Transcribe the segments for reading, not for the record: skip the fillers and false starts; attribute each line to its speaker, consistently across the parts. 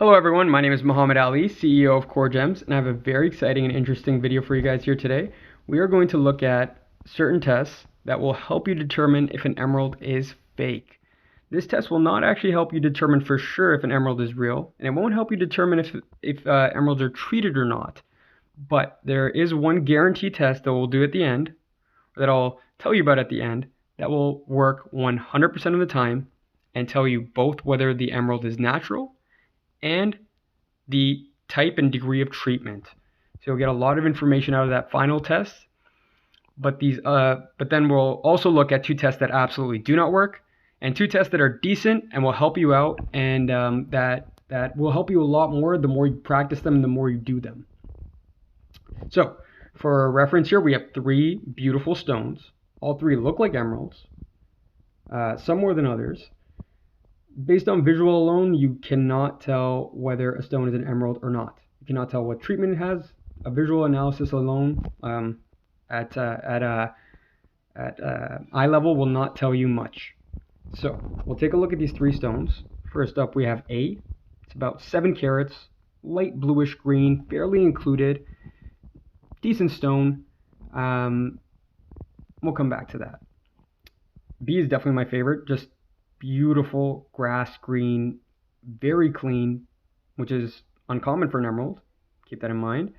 Speaker 1: Hello everyone, my name is Muhammad Ali, CEO of Core Gems, and I have a very exciting and interesting video for you guys here today. We are going to look at certain tests that will help you determine if an emerald is fake. This test will not actually help you determine for sure if an emerald is real, and it won't help you determine if emeralds are treated or not. But there is one guarantee test that we'll do at the end, or that I'll tell you about at the end, that will work 100% of the time and tell you both whether the emerald is natural and the type and degree of treatment. So you'll get a lot of information out of that final test. But then we'll also look at two tests that absolutely do not work, and two tests that are decent and will help you out, and that will help you a lot more the more you practice them and the more you do them. So for reference here, we have three beautiful stones. All three look like emeralds, some more than others. Based on visual alone, you cannot tell whether a stone is an emerald or not. You cannot tell what treatment it has. A visual analysis alone at eye level will not tell you much. So we'll take a look at these three stones. First up, we have A. It's about 7 carats, light bluish green, barely included, decent stone. We'll come back to that. B is definitely my favorite. Just beautiful grass green, very clean, which is uncommon for an emerald. Keep that in mind.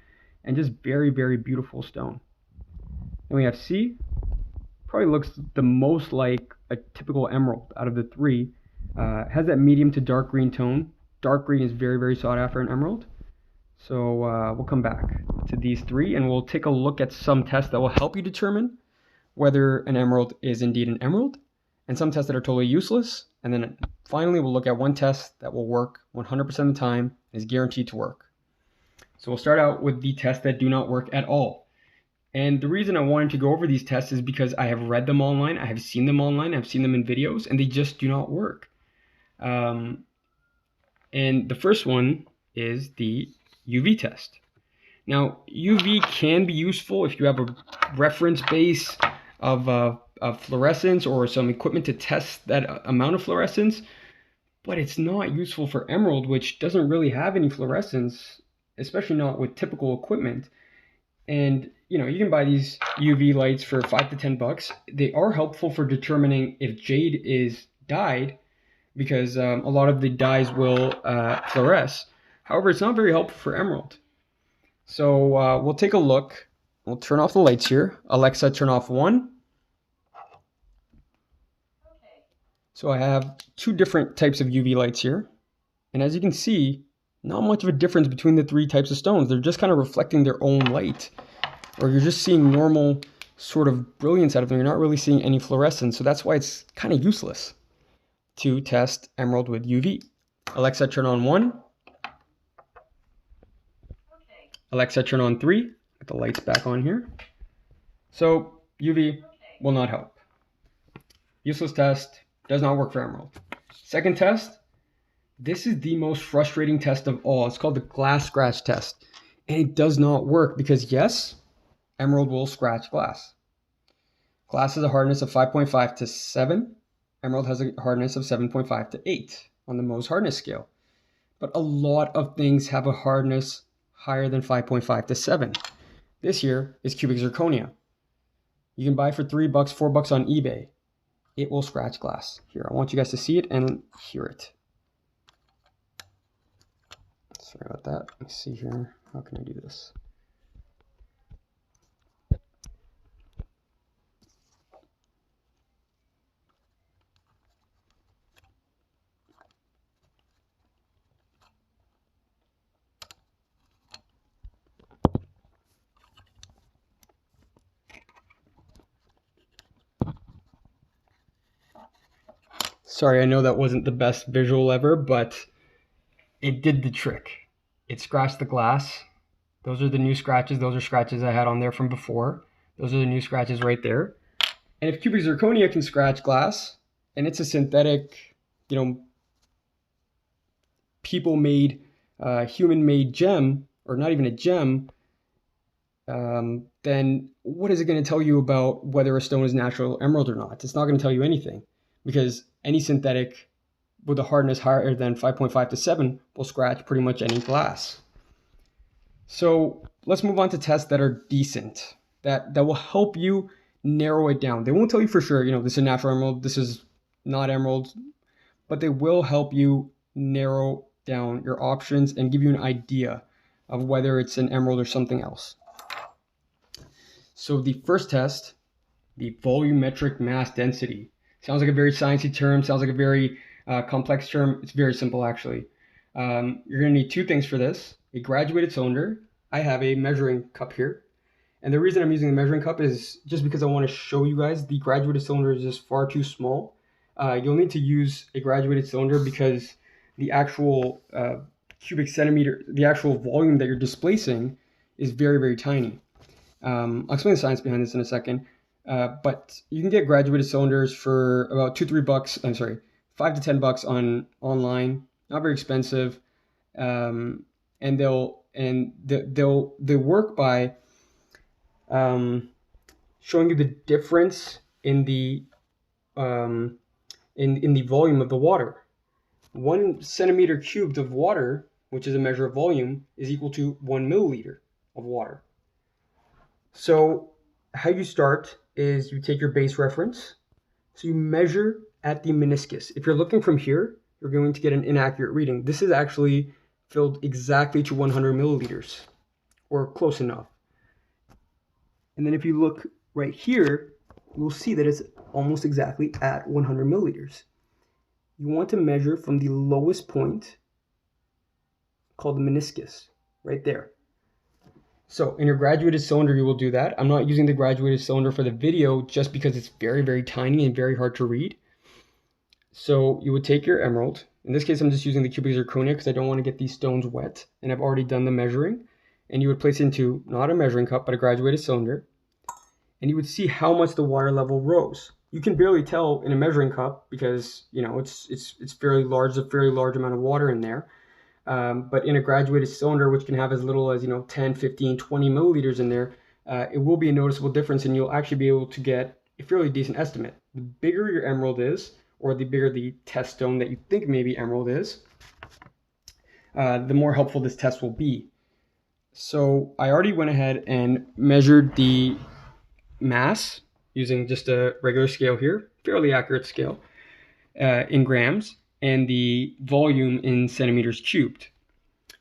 Speaker 1: And just very, very beautiful stone. And we have C. Probably looks the most like a typical emerald out of the three. Has that medium to dark green tone. Dark green is very, very sought after in emerald. So we'll come back to these three and we'll take a look at some tests that will help you determine whether an emerald is indeed an emerald, and some tests that are totally useless. And then finally, we'll look at one test that will work 100% of the time and is guaranteed to work. So we'll start out with the tests that do not work at all. And the reason I wanted to go over these tests is because I have read them online, I have seen them online, I've seen them in videos, and they just do not work. And the first one is the UV test. Now, UV can be useful if you have a reference base of fluorescence or some equipment to test that amount of fluorescence, but it's not useful for emerald, which doesn't really have any fluorescence, especially not with typical equipment. And you can buy these UV lights for $5 to $10. They are helpful for determining if jade is dyed, because a lot of the dyes will fluoresce. However, it's not very helpful for emerald. So we'll take a look. We'll turn off the lights here. Alexa, turn off 1. So I have two different types of UV lights here. And as you can see, not much of a difference between the three types of stones. They're just kind of reflecting their own light. Or you're just seeing normal sort of brilliance out of them. You're not really seeing any fluorescence. So that's why it's kind of useless to test emerald with UV. Alexa, turn on 1. Okay. Alexa, turn on 3. Get the lights back on here. So UV will not help. Useless test. Does not work for emerald. Second test. This is the most frustrating test of all. It's called the glass scratch test. And it does not work because yes, emerald will scratch glass. Glass has a hardness of 5.5 to 7. Emerald has a hardness of 7.5 to 8 on the Mohs hardness scale. But a lot of things have a hardness higher than 5.5 to 7. This here is cubic zirconia. You can buy for $3, $4 on eBay. It will scratch glass. Here, I want you guys to see it and hear it. Sorry about that. Let me see here. How can I do this? Sorry, I know that wasn't the best visual ever, but it did the trick. It scratched the glass. Those are the new scratches. Those are scratches I had on there from before. Those are the new scratches right there. And if cubic zirconia can scratch glass, and it's a synthetic, people-made, human-made gem, or not even a gem, then what is it going to tell you about whether a stone is natural emerald or not? It's not going to tell you anything, because any synthetic with a hardness higher than 5.5 to 7 will scratch pretty much any glass. So let's move on to tests that are decent, that will help you narrow it down. They won't tell you for sure, this is natural emerald, this is not emerald, but they will help you narrow down your options and give you an idea of whether it's an emerald or something else. So the first test, the volumetric mass density. Sounds like a very sciencey term, sounds like a very complex term. It's very simple actually. You're going to need two things for this: a graduated cylinder. I have a measuring cup here. And the reason I'm using the measuring cup is just because I want to show you guys the graduated cylinder is just far too small. You'll need to use a graduated cylinder because the actual cubic centimeter, the actual volume that you're displacing is very, very tiny. I'll explain the science behind this in a second. But you can get graduated cylinders for about $2-3. I'm sorry, $5 to $10 online. Not very expensive, and they work by showing you the difference in the in the volume of the water. 1 centimeter cubed of water, which is a measure of volume, is equal to 1 milliliter of water. So how you start is you take your base reference. So you measure at the meniscus. If you're looking from here, you're going to get an inaccurate reading. This is actually filled exactly to 100 milliliters, or close enough. And then if you look right here, you'll see that it's almost exactly at 100 milliliters. You want to measure from the lowest point, called the meniscus, right there. So in your graduated cylinder, you will do that. I'm not using the graduated cylinder for the video just because it's very, very tiny and very hard to read. So you would take your emerald. In this case, I'm just using the cubic zirconia because I don't want to get these stones wet, and I've already done the measuring. And you would place it into not a measuring cup, but a graduated cylinder. And you would see how much the water level rose. You can barely tell in a measuring cup because it's fairly large, a fairly large amount of water in there. But in a graduated cylinder, which can have as little as 10, 15, 20 milliliters in there, it will be a noticeable difference, and you'll actually be able to get a fairly decent estimate. The bigger your emerald is, or the bigger the test stone that you think maybe emerald is, the more helpful this test will be. So I already went ahead and measured the mass using just a regular scale here, fairly accurate scale, in grams, and the volume in centimeters cubed.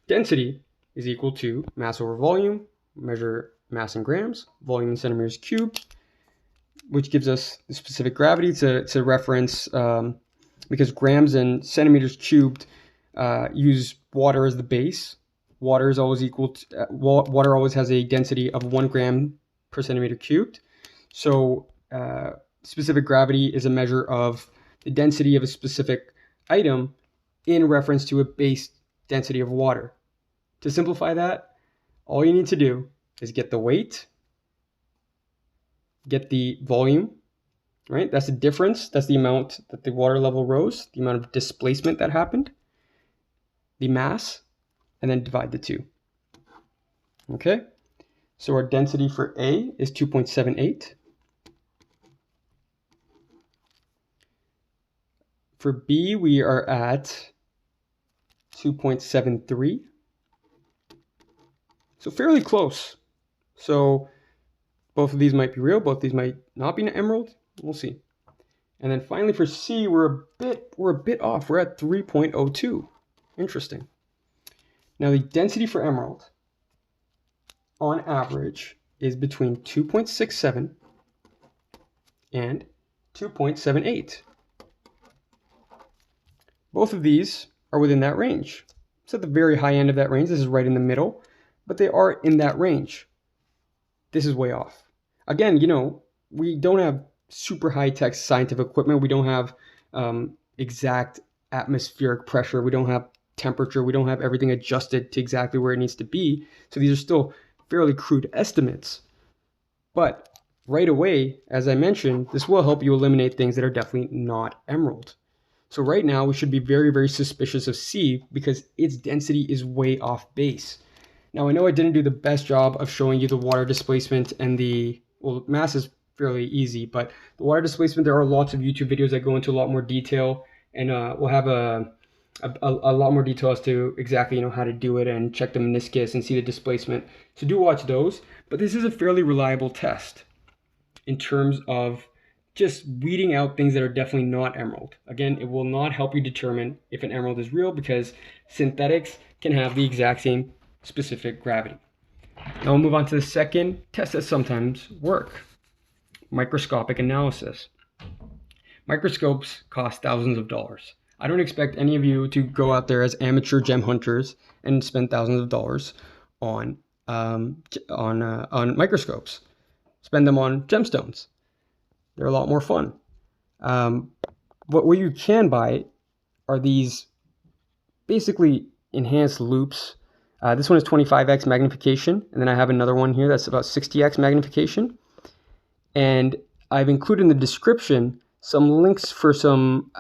Speaker 1: Density is equal to mass over volume, measure mass in grams, volume in centimeters cubed, which gives us the specific gravity to reference, because grams and centimeters cubed use water as the base. Water is always equal to, water always has a density of 1 gram per centimeter cubed. So specific gravity is a measure of the density of a specific item in reference to a base density of water. To simplify that, all you need to do is get the weight, get the volume, right? That's the difference. That's the amount that the water level rose, the amount of displacement that happened, the mass, and then divide the two. Okay? So our density for A is 2.78. For B, we are at 2.73. So fairly close. So both of these might be real, both of these might not be an emerald. We'll see. And then finally for C, we're a bit off. We're at 3.02. Interesting. Now the density for emerald on average is between 2.67 and 2.78. Both of these are within that range. It's at the very high end of that range. This is right in the middle, but they are in that range. This is way off. Again, we don't have super high-tech scientific equipment. We don't have exact atmospheric pressure. We don't have temperature. We don't have everything adjusted to exactly where it needs to be. So these are still fairly crude estimates. But right away, as I mentioned, this will help you eliminate things that are definitely not emerald. So right now, we should be very, very suspicious of C because its density is way off base. Now, I know I didn't do the best job of showing you the water displacement and well, mass is fairly easy, but the water displacement, there are lots of YouTube videos that go into a lot more detail, and we'll have a lot more detail as to exactly how to do it and check the meniscus and see the displacement. So do watch those. But this is a fairly reliable test in terms of just weeding out things that are definitely not emerald. Again, it will not help you determine if an emerald is real because synthetics can have the exact same specific gravity. Now we'll move on to the second test that sometimes work: microscopic analysis. Microscopes cost thousands of dollars. I don't expect any of you to go out there as amateur gem hunters and spend thousands of dollars on microscopes. Spend them on gemstones. They're a lot more fun. What you can buy are these basically enhanced loupes. This one is 25x magnification, and then I have another one here that's about 60x magnification. And I've included in the description some links for some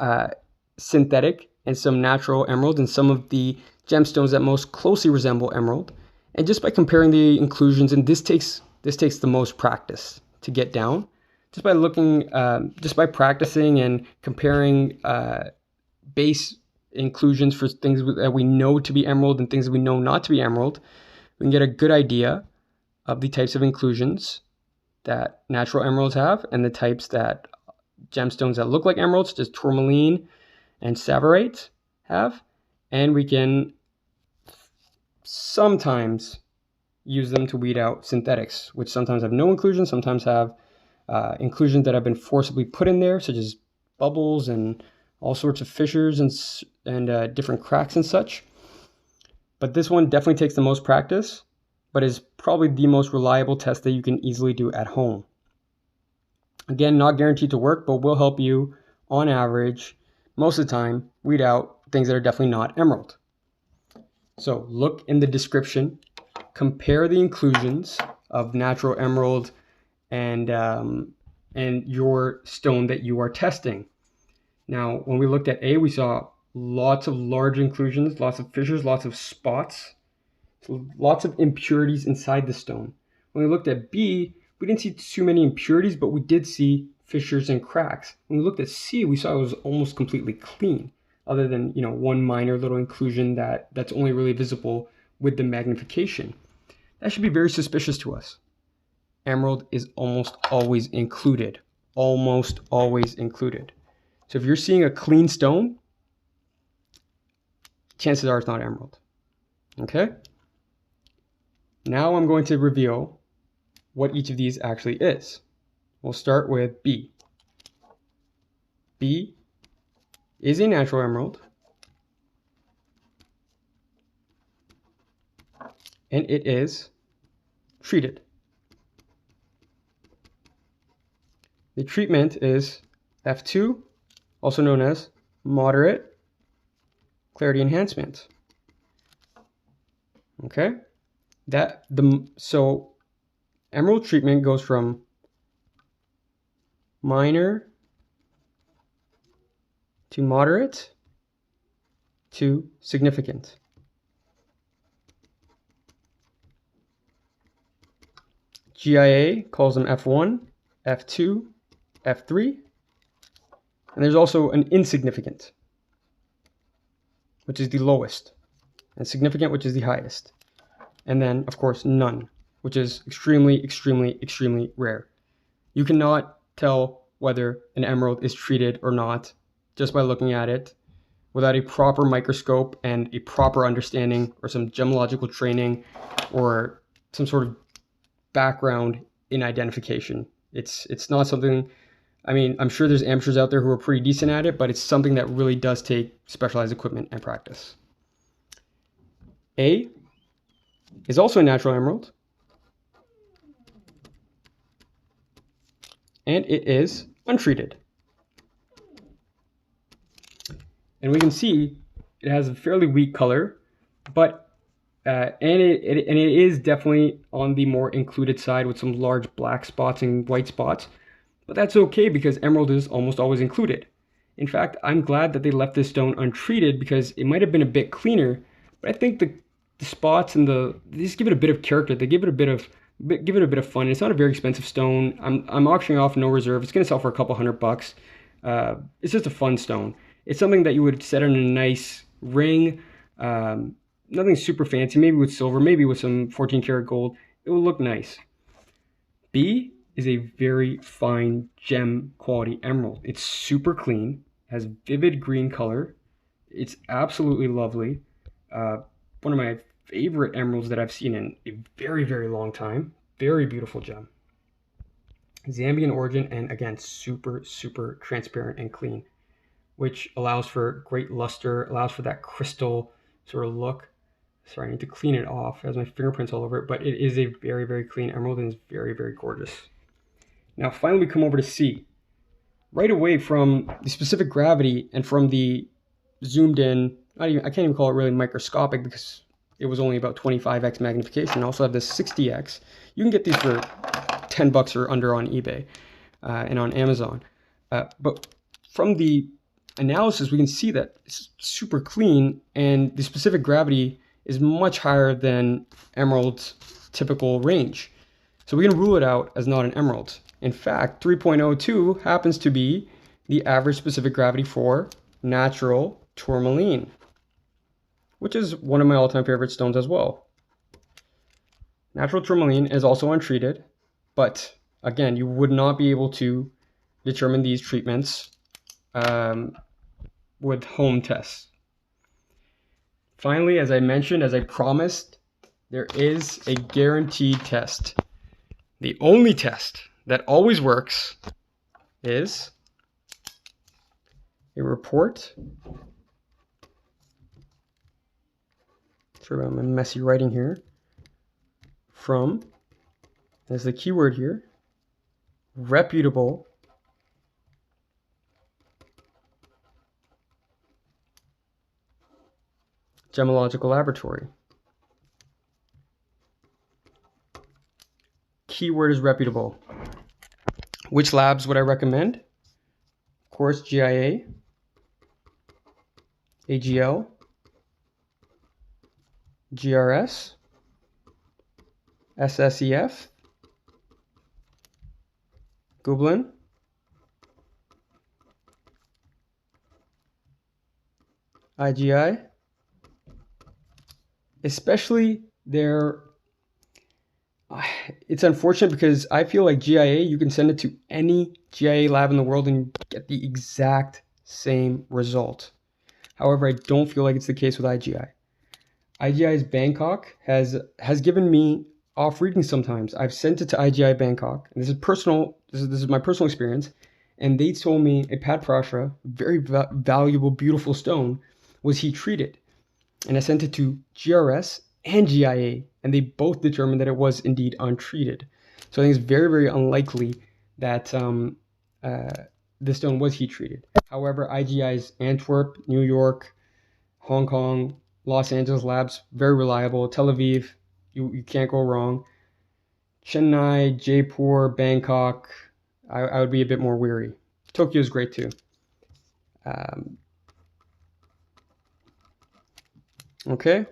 Speaker 1: synthetic and some natural emerald and some of the gemstones that most closely resemble emerald. And just by comparing the inclusions, and this takes the most practice to get down, just by looking, just by practicing and comparing base inclusions for things that we know to be emerald and things that we know not to be emerald, we can get a good idea of the types of inclusions that natural emeralds have and the types that gemstones that look like emeralds, such as tourmaline and sphalerite, have. And we can sometimes use them to weed out synthetics, which sometimes have no inclusion, sometimes have inclusions that have been forcibly put in there, such as bubbles and all sorts of fissures and different cracks and such. But this one definitely takes the most practice, but is probably the most reliable test that you can easily do at home. Again, not guaranteed to work, but will help you, on average, most of the time, weed out things that are definitely not emerald. So look in the description, compare the inclusions of natural emerald and your stone that you are testing. Now, when we looked at A, we saw lots of large inclusions, lots of fissures, lots of spots, so lots of impurities inside the stone. When we looked at B, we didn't see too many impurities, but we did see fissures and cracks. When we looked at C, we saw it was almost completely clean, other than one minor little inclusion that's only really visible with the magnification. That should be very suspicious to us. Emerald is almost always included. Almost always included. So if you're seeing a clean stone, chances are it's not emerald. Okay? Now I'm going to reveal what each of these actually is. We'll start with B. B is a natural emerald, and it is treated. The treatment is F2, also known as moderate clarity enhancement. Okay? So emerald treatment goes from minor to moderate to significant. GIA calls them F1, F2, F3, and there's also an insignificant, which is the lowest, and significant, which is the highest. And then, of course, none, which is extremely, extremely, extremely rare. You cannot tell whether an emerald is treated or not just by looking at it without a proper microscope and a proper understanding or some gemological training or some sort of background in identification. It's not something, I mean, I'm sure there's amateurs out there who are pretty decent at it, but it's something that really does take specialized equipment and practice. A is also a natural emerald, and it is untreated. And we can see it has a fairly weak color, but and it is definitely on the more included side with some large black spots and white spots. But that's okay because emerald is almost always included. In fact, I'm glad that they left this stone untreated because it might have been a bit cleaner, but I think the spots and they just give it a bit of character. They give it a bit of fun. It's not a very expensive stone. I'm auctioning off no reserve. It's going to sell for a couple $100. It's just a fun stone. It's something that you would set on a nice ring, nothing super fancy, maybe with silver, maybe with some 14 karat gold. It will look nice. B is a very fine gem quality emerald. It's super clean, has vivid green color. It's absolutely lovely. One of my favorite emeralds that I've seen in a very, very long time. Very beautiful gem. Zambian origin, and again, super, super transparent and clean, which allows for great luster, allows for that crystal sort of look. Sorry, I need to clean it off. It has my fingerprints all over it, but it is a very, very clean emerald and is very, very gorgeous. Now, finally, we come over to C. Right away from the specific gravity and from the zoomed in, I can't even call it really microscopic because it was only about 25x magnification. I also have this 60x. You can get these for $10 or under on eBay and on Amazon. But from the analysis, we can see that it's super clean and the specific gravity is much higher than emerald's typical range. So we can rule it out as not an emerald. In fact, 3.02 happens to be the average specific gravity for natural tourmaline, which is one of my all-time favorite stones as well. Natural tourmaline is also untreated, but again, you would not be able to determine these treatments with home tests. Finally, as I mentioned, as I promised, there is a guaranteed test. The only test that always works is a report. Sorry about my messy writing here. From, there's the keyword here, reputable gemological laboratory. Keyword is reputable. Which labs would I recommend? Of course, GIA, AGL, GRS, SSEF, Gublin, IGI, especially it's unfortunate because I feel like GIA, you can send it to any GIA lab in the world and you get the exact same result. However, I don't feel like it's the case with IGI. IGI's Bangkok has given me off readings sometimes. I've sent it to IGI Bangkok, and this is my personal experience, and they told me a Pad Prashra, very valuable, beautiful stone, was heat treated. And I sent it to GRS and GIA, and they both determined that it was indeed untreated. So I think it's very, very unlikely that the stone was heat treated. However, IGI's Antwerp, New York, Hong Kong, Los Angeles labs, very reliable. Tel Aviv, you can't go wrong. Chennai, Jaipur, Bangkok, I would be a bit more weary. Tokyo is great too. Okay,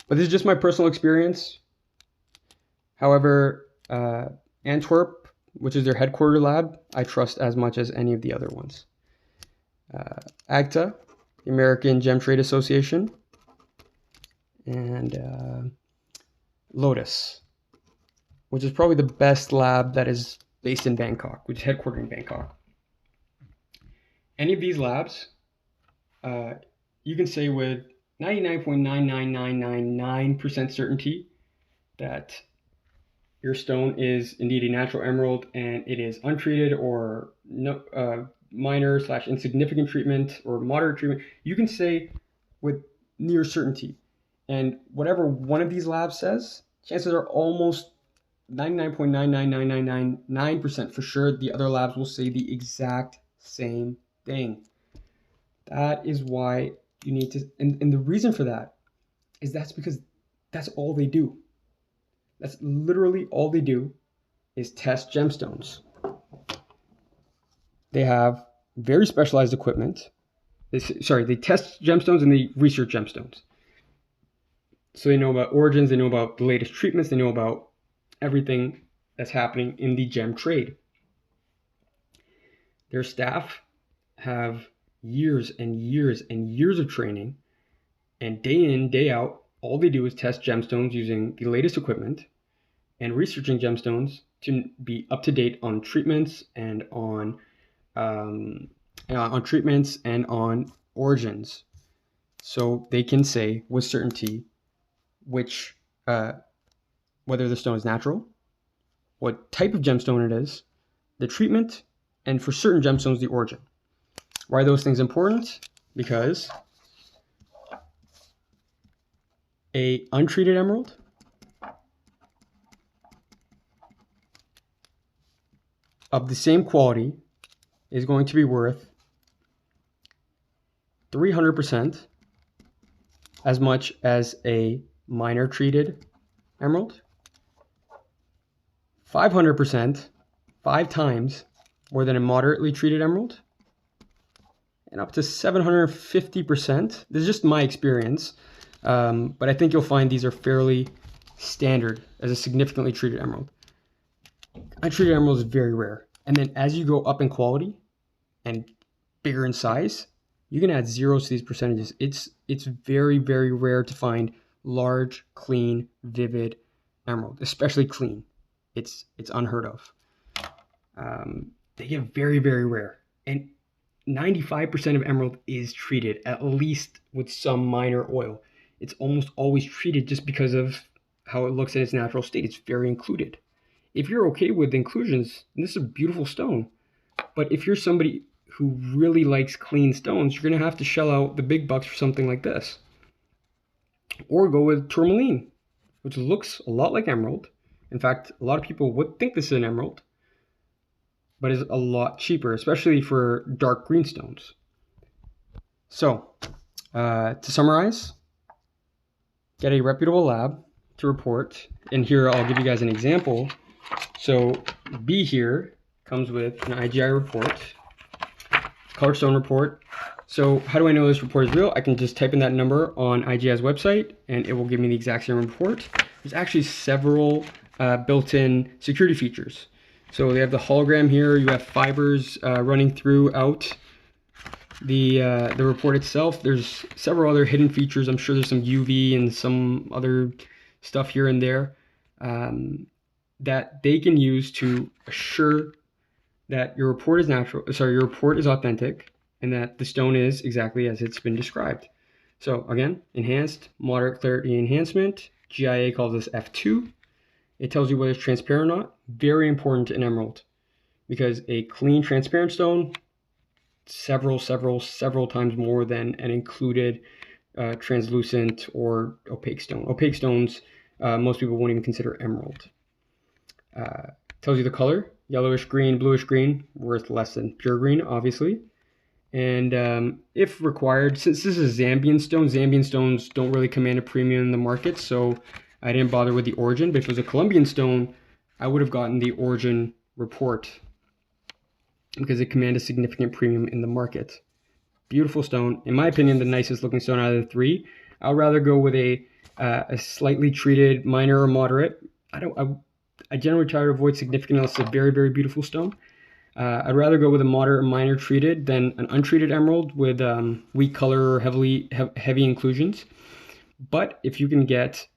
Speaker 1: but this is just my personal experience. However, Antwerp, which is their headquarter lab, I trust as much as any of the other ones. AGTA, the American Gem Trade Association, and Lotus, which is probably the best lab that is based in Bangkok, which is headquartered in Bangkok. Any of these labs, you can say with 99.99999% certainty that your stone is indeed a natural emerald and it is untreated or no, minor / insignificant treatment or moderate treatment. You can say with near certainty. And whatever one of these labs says, chances are almost 99.99999% for sure the other labs will say the exact same thing. That is why you need to, and the reason for that is that's because that's all they do. That's literally all they do is test gemstones. They have very specialized equipment. They test gemstones and they research gemstones. So they know about origins, they know about the latest treatments, they know about everything that's happening in the gem trade. Their staff have years and years and years of training, and day in, day out, all they do is test gemstones using the latest equipment and researching gemstones to be up to date on treatments and on origins, so they can say with certainty which whether the stone is natural, what type of gemstone it is, the treatment, and for certain gemstones, the origin. Why are those things important? Because a untreated emerald of the same quality is going to be worth 300% as much as a minor treated emerald, 500%, 5 times more than a moderately treated emerald, and up to 750%. This is just my experience, but I think you'll find these are fairly standard as a significantly treated emerald. Untreated emerald is very rare. And then as you go up in quality and bigger in size, you can add zeros to these percentages. It's very, very rare to find large, clean, vivid emerald, especially clean. It's unheard of. They get very, very rare. And 95% of emerald is treated, at least with some minor oil. It's almost always treated just because of how it looks in its natural state. It's very included. If you're okay with inclusions, this is a beautiful stone. But if you're somebody who really likes clean stones, you're going to have to shell out the big bucks for something like this. Or go with tourmaline, which looks a lot like emerald. In fact, a lot of people would think this is an emerald, but is a lot cheaper, especially for dark green stones. So, to summarize, get a reputable lab to report. And here I'll give you guys an example. So B here comes with an IGI report, colored stone report. So how do I know this report is real? I can just type in that number on IGI's website and it will give me the exact same report. There's actually several built-in security features. So they have the hologram here. You have fibers running throughout the report itself. There's several other hidden features. I'm sure there's some UV and some other stuff here and there that they can use to assure that your report is your report is authentic, and that the stone is exactly as it's been described. So again, enhanced moderate clarity enhancement. GIA calls this F2. It tells you whether it's transparent or not. Very important in emerald, because a clean transparent stone, several times more than an included translucent or opaque stone. Opaque stones, most people won't even consider emerald. Tells you the color, yellowish green, bluish green, worth less than pure green, obviously. And if required, since this is Zambian stones don't really command a premium in the market, so I didn't bother with the origin. But if it was a Colombian stone, I would have gotten the origin report because it commanded a significant premium in the market. Beautiful stone. In my opinion, the nicest looking stone out of the three. I'd rather go with a slightly treated minor or moderate. I generally try to avoid significant unless it's a very, very beautiful stone. I'd rather go with a moderate or minor treated than an untreated emerald with weak color or heavy inclusions. But if you can get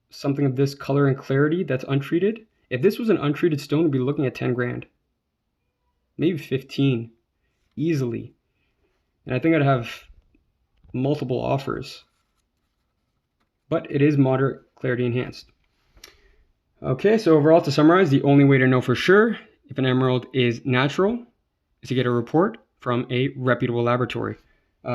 Speaker 1: something of this color and clarity that's untreated, if this was an untreated stone, we'd be looking at 10 grand, maybe 15, easily. And I think I'd have multiple offers. But it is moderate clarity enhanced. Okay, so overall, to summarize, the only way to know for sure if an emerald is natural is to get a report from a reputable laboratory.